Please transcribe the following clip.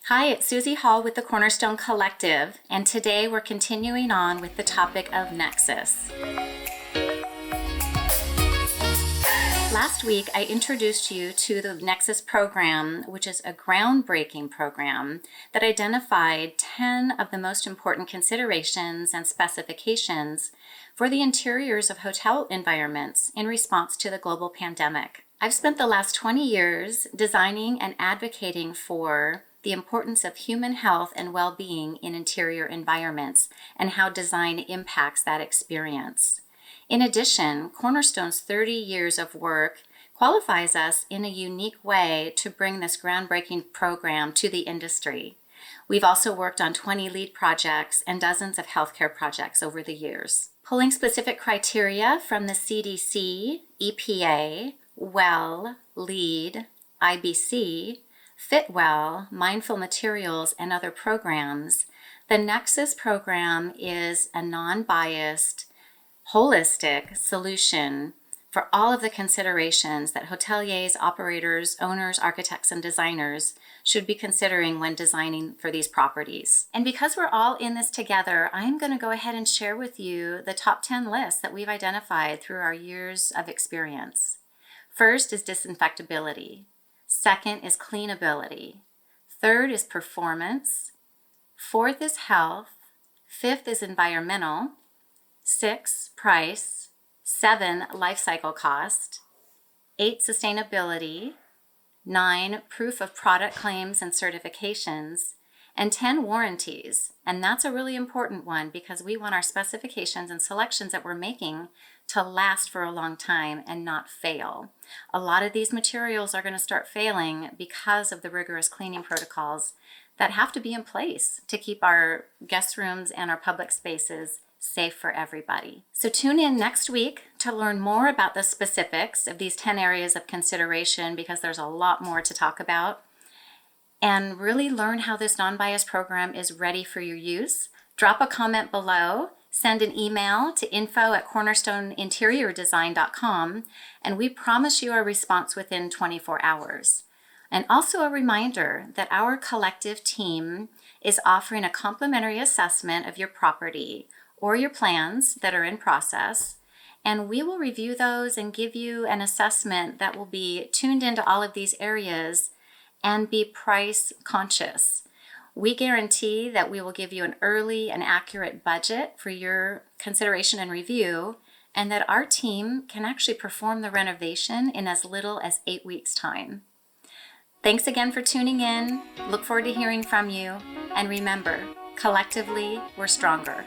Hi, it's Suzie Hall with the Cornerstone Collective, and today we're continuing on with the topic of Nexus. Last week, I introduced you to the Nexus program, which is a groundbreaking program that identified 10 of the most important considerations and specifications for the interiors of hotel environments in response to the global pandemic. I've spent the last 20 years designing and advocating for the importance of human health and well-being in interior environments and how design impacts that experience. In addition, Cornerstone's 30 years of work qualifies us in a unique way to bring this groundbreaking program to the industry. We've also worked on 20 LEED projects and dozens of healthcare projects over the years. Pulling specific criteria from the CDC, EPA, WELL, LEED, IBC, Fitwel, Mindful Materials, and other programs, the Nexus program is a non-biased, holistic solution for all of the considerations that hoteliers, operators, owners, architects, and designers should be considering when designing for these properties. And because we're all in this together, I'm going to go ahead and share with you the top 10 lists that we've identified through our years of experience. First is disinfectability. Second is cleanability. Third is performance. Fourth is health. Fifth is environmental. 6, price. 7, life cycle cost. 8, sustainability. 9, proof of product claims and certifications. And 10, warranties. And that's a really important one because we want our specifications and selections that we're making to last for a long time and not fail. A lot of these materials are going to start failing because of the rigorous cleaning protocols that have to be in place to keep our guest rooms and our public spaces safe for everybody. So tune in next week to learn more about the specifics of these 10 areas of consideration because there's a lot more to talk about. And really learn how this non-biased program is ready for your use. Drop a comment below, send an email to info@cornerstoneinteriordesign.com, and we promise you a response within 24 hours. And also a reminder that our collective team is offering a complimentary assessment of your property or your plans that are in process, and we will review those and give you an assessment that will be tuned into all of these areas and be price conscious. We guarantee that we will give you an early and accurate budget for your consideration and review, and that our team can actually perform the renovation in as little as 8 weeks' time. Thanks again for tuning in. Look forward to hearing from you. And remember, collectively, we're stronger.